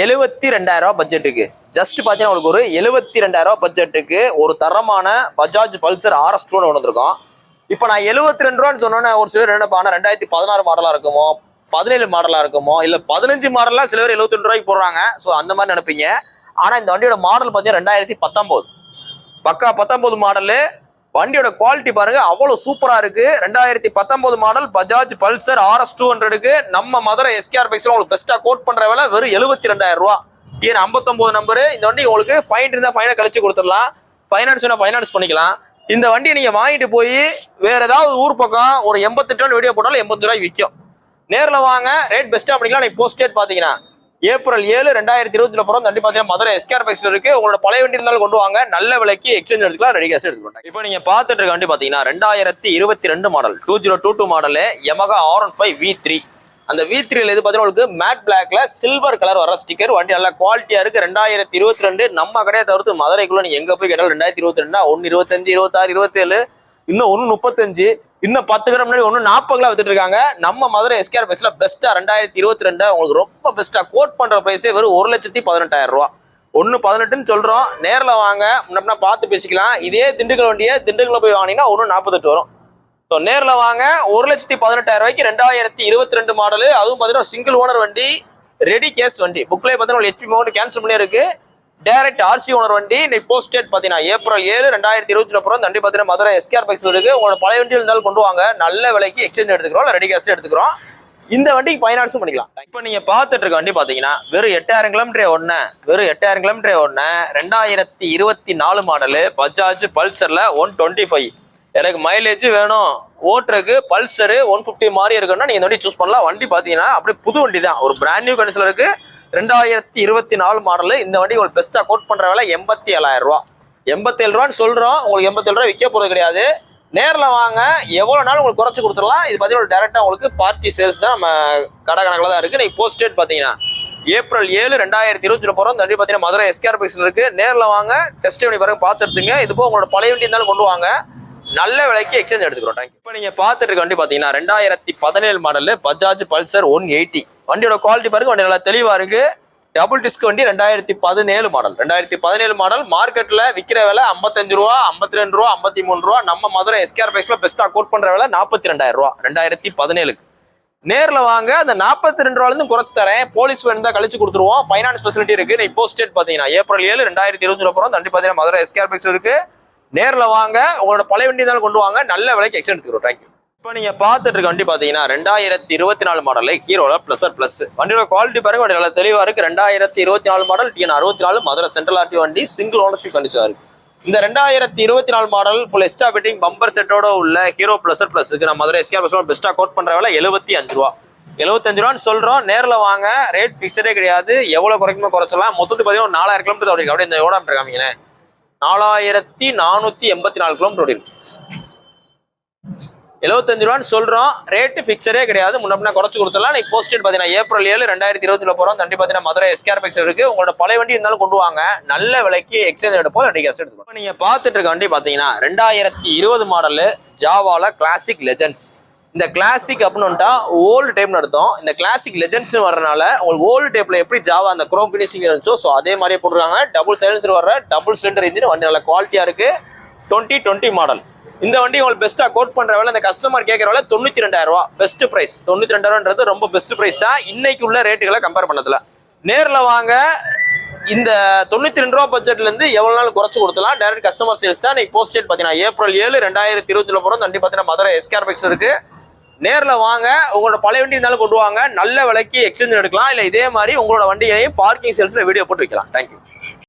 72,000 பட்ஜெட்டுக்கு ஜஸ்ட் பார்த்தீங்கன்னா உங்களுக்கு ஒரு 72,000 பட்ஜெட்டுக்கு ஒரு தரமான பஜாஜ் பல்சர் RS 2 ஒன்று வந்திருக்கோம். இப்போ நான் 72 ரூபான்னு சொன்னோன்னே ஒரு சிலர் என்னப்பானா 2016 மாடலாக இருக்குமோ 17 மாடலாக இருக்குமோ இல்லை 15 மாடலாக சில பேர் 72 ரூபாய்க்கு போடுறாங்க. ஸோ அந்த மாதிரி நினைப்பீங்க. ஆனால் இந்த வண்டியோட மாடல் பார்த்தீங்கன்னா 2019 பக்கா 19 மாடலு. வண்டியோட குவாலிட்டி பாருங்க அவ்வளோ சூப்பராக இருக்கு. 2019 மாடல் பஜாஜ் பல்சர் RS 200க்கு நம்ம மதுரை எஸ்கேஆர் பைக்ஸ்ல உங்களுக்கு பெஸ்ட்டாக கோட் பண்ற வேலை வெறும் 72,000 ரூபா. TN 59 number. இந்த வண்டி உங்களுக்கு ஃபைன் இருந்தால் ஃபைனை கழிச்சு கொடுத்துடலாம், ஃபைனான்ஸ் வேணா ஃபைனான்ஸ் பண்ணிக்கலாம். இந்த வண்டியை நீங்க வாங்கிட்டு போய் வேற ஏதாவது ஊர் பக்கம் ஒரு 88 வீடியோ போட்டாலும் 80 ரூபாய்க்கு விற்கும். நேரில் வாங்க, ரேட் பெஸ்ட்டாக பண்ணிக்கலாம். நீங்க போஸ்ட் டேட் பார்த்தீங்கன்னா ஏப்ரல் 7 2020 போகிறோம். வண்டி பார்த்தீங்கன்னா மதுரை எஸ்கேஆர் பைக்ஸ் இருக்கு. உங்களோட பழைய வண்டி இருந்தாலும் கொண்டு வாங்க, நல்ல விலைக்கு எக்ஸ்சேஞ்ச் எடுத்துக்கலாம், ரெடி கேஷ் எடுத்துக்கலாம். இப்போ நீங்க பார்த்துட்டு இருக்க வண்டி பார்த்தீங்கன்னா 2022 model 2022 model Yamaha R15 V3. அந்த V3ல இது பார்த்தீங்கன்னா உங்களுக்கு மேட் பிளாக்ல சில்வர் கலர் வர ஸ்டிக்கர். வண்டி நல்லா குவாலிட்டியா இருக்கு. 2022 நம்ம கடையை தவிர்த்து மதுரைக்குள்ள நீங்க எங்க போய் கேட்டாலும் 2022 1 25 26 27 இன்னும் 1 35 இன்னும் 10 கிராம் முன்னாடி 1 40 வித்துட்டு இருக்காங்க. நம்ம மதுரை எஸ்கேஆர் பைக்ஸ்ல பெஸ்ட்டா 2022 உங்களுக்கு ரொம்ப பெஸ்ட்டா கோட் பண்ற பிரைஸே வெறும் 1,18,000 ரூபா. 1,18 சொல்றோம். நேரில் வாங்க, முன்னா பார்த்து பேசிக்கலாம். இதே திண்டுக்கல் வண்டியை திண்டுக்கல்ல போய் வாங்கினீங்கன்னா 1,48 வரும். ஸோ நேரில் வாங்க. 1,18,000 ரூபாய்க்கு 2022 மாடலு. அதுவும் பார்த்தீங்கன்னா சிங்கிள் ஓனர் வண்டி, ரெடி கேஸ் வண்டி. புக்லேயே பார்த்தீங்கன்னா HP மவுண்ட் கேன்சல் பண்ணி இருக்கு. டைரக்ட் RC ஓனர் வண்டி. இன்னைக்கு போஸ்ட் டேட் பார்த்தீங்கன்னா ஏப்ரல் 7 2020 போகிறோம். வண்டி பார்த்தீங்கன்னா மதுரை எஸ்கேஆர் பைக்ஸ் இருக்கு. உங்களோட பழைய வண்டி இருந்தாலும் கொண்டு வாங்க, நல்ல விலைக்கு எக்ஸ்சேஞ்ச் எடுத்துக்கிறோம், ரெடி கேஷ் எடுத்துக்கிறோம். இந்த வண்டிக்கு ஃபைனான்ஸும் பண்ணிக்கலாம். இப்போ நீங்க பார்த்துட்டு இருக்க வண்டி பார்த்தீங்கன்னா வெறும் 8,000 கிலோமீட்டர் ஓடுன 2024 மாடலு பஜாஜ் பல்சர்ல 125. எனக்கு மைலேஜ் வேணும், ஓட்டுறதுக்கு பல்சரு 150 மாதிரி இருக்குன்னா நீங்க இந்த வண்டி சூஸ் பண்ணலாம். வண்டி பார்த்தீங்கன்னா அப்படியே புது வண்டி தான், ஒரு பிராண்ட் நியூ கண்டிஷன்ல இருக்கு. 2024 மாடலு. இந்த வண்டி உங்களுக்கு பெஸ்ட்டாக கோட் பண்ற வேலை 87,000 ரூபா. 87 ரூபான்னு சொல்றோம். உங்களுக்கு 87 ரூபா விற்க போறது கிடையாது. நேரில் வாங்க, எவ்வளோ நாள் உங்களுக்கு குறைச்சி கொடுத்துடலாம். இது பார்த்தீங்கன்னா டேரெக்டாக உங்களுக்கு பார்ட்டி சேல்ஸ் தான், நம்ம கடை கணக்கில் தான் இருக்குது. நீங்கள் போஸ்ட் டேட் பார்த்தீங்கன்னா ஏப்ரல் 7 2020 போகிறோம். இந்த வண்டி பார்த்தீங்கன்னா மதுரை எஸ்கேஆர் பைக்ஸில் இருக்குது. நேரில் வாங்க, டெஸ்ட் பண்ணி பாருங்க, பார்த்துட்டுங்க. இது போக உங்களோட பழைய வண்டி இருந்தாலும் கொண்டு வாங்க, நல்ல விலைக்கு எக்ஸ்சேஞ்ச் எடுத்துக்கிறோம். இப்போ நீங்கள் பார்த்துட்டு இருக்க வண்டி பார்த்தீங்கன்னா 2017 மாடலு பஜாஜ் பல்சர் 180. வண்டியோட குவாலிட்டி பாருங்க, வண்டி நல்லா தெளிவாக இருக்கு. டபுள் டிஸ்க் வண்டி 2017 மாடல். 2017 மாடல். மார்க்கெட்ல விற்கிற விலை 55 ரூபா, 52 ரூபா, 53 ரூபா. நம்ம மதுரை எஸ்கேஆர் பைக்ஸ்ல பெஸ்ட்டா கோட் பண்ற விலை 42,000 ரூபா 2017க்கு. நேரில் வாங்க, அந்த 42 ரூபால இருந்து குறைச்சு தரேன். போலீஸ் வேணும் தான் கழிச்சு கொடுத்துருவோம், ஃபைனான்ஸ் ஃபெசிலிட்டி இருக்கு. நீ போஸ்ட் டேட் பாத்தீங்கன்னா ஏப்ரல் 7 2020 போறோம். வண்டி பாத்தீங்கன்னா மதுரை எஸ்கேஆர் பைக்ஸ் இருக்கு. நேரில் வாங்க, உங்களோட பழைய வண்டி இருந்தாலும் கொண்டு வாங்க, நல்ல விலைக்கு எக்ஸ்சேஞ்ச் எடுத்துக்கிறோம். தேங்க்யூ. இப்போ நீங்க பார்த்துட்டு இருக்க வண்டி பாத்தீங்கன்னா 2024 மாடல் ஹீரோல பிளஸர் பிளஸ். வண்டியோட குவாலிட்டி பாருங்க, வண்டி நல்லா தெளிவா இருக்கு. 2024 model TN 64 Madurai central RT வண்டி, சிங்கிள் ஓனர்ஷிப் கண்டிஷன் இருக்கு. இந்த 2024 model full extra fitting bumper செட்டோட உள்ள ஹீரோ பிளஸர் பிளஸ்க்கு நம்ம மதுரை எஸ்கேஆர் பைக்ஸ் பெஸ்ட்டா கோட் பண்ற வேலை 75 ரூபா. 75 ரூபான்னு சொல்றோம். நேரில் வாங்க, ரேட் ஃபிக்ஸடே கிடையாது, எவ்வளவு குறைக்குமோ குறைச்சலாம். மொத்தத்துக்கு பார்த்தீங்கன்னா 4,000 கிலோமீட்டர் ஓடி. அப்படியே இந்த ஓடாம இருக்காமீங்களே 4,484 கிலோமீட்டர் ஓடி இருக்கு. 75 ரூபான்னு சொல்றோம். ரேட்டு ஃபிக்ஸடே கிடையாது, முன்ன குறைச்சு கொடுத்துடலாம். நீ போஸ்ட் டேட் பார்த்தீங்கன்னா ஏப்ரல் 7 2020 போறோம். வண்டி பார்த்தீங்கன்னா மதுரை எஸ்கேஆர் பைக்ஸ் இருக்கு. உங்களோட பழைய வண்டி இருந்தாலும் கொண்டு வாங்க, நல்ல விலைக்கு எக்ஸ்சேஞ்ச் எடுப்போம், ரெடி கேஷ் எடுத்துக்கோ. நீங்க பார்த்துட்டு இருக்க வண்டி பார்த்தீங்கன்னா 2020 மாடலு ஜாவால கிளாசிக் லெஜெண்ட்ஸ். இந்த கிளாசிக் அப்படின்னுட்டா ஓல்டு டைப்னு அர்த்தம். இந்த கிளாசிக் லெஜெண்ட்ஸ் வர்றதுனால உங்களுக்கு ஓல்டு டைப்ல எப்படி ஜாவா அந்த குரோம் பினிஷிங் இருந்துச்சோ ஸோ அதே மாதிரியே போட்டுருக்காங்க. டபுள் சைலன்சர் வர்ற டபுள் சிலிண்டர் இன்ஜின். வண்டி நல்ல குவாலிட்டியா இருக்கு. 2020 மாடல். இந்த வண்டி உங்களுக்கு பெஸ்ட்டா கோட் பண்ற வேலை இந்த கஸ்டமர் கேட்கற வேலை 92,000 ரூபா. Best price. 92,000 ரொம்ப பெஸ்ட் பிரைஸ் தான் இன்னைக்கு உள்ள ரேட்டுகளை கம்பேர் பண்ணதுல. நேரில் வாங்க, இந்த 92 ரூபா பட்ஜெட்ல இருந்து எவ்வளவு நாள் குறைச்சு கொடுத்தலாம். டைரக்ட் கஸ்டமர் சேல்ஸ் தான். இன்னைக்கு போஸ்ட் டேட் பாத்தீங்கன்னா ஏப்ரல் 7 2020 போறோம். வண்டி பாத்தீங்கன்னா மதுரை எஸ்கேஆர் பைக்ஸ் இருக்கு. நேரில் வாங்க, உங்களோட பழைய வண்டி இருந்தாலும் கொண்டு வாங்க, நல்ல விலைக்கு எக்ஸ்சேஞ்ச் எடுக்கலாம். இல்லை இதே மாதிரி உங்களோட வண்டியையும் பார்க்கிங் சேல்ஸ்ல வீடியோ போட்டு வைக்கலாம். தேங்க்யூ.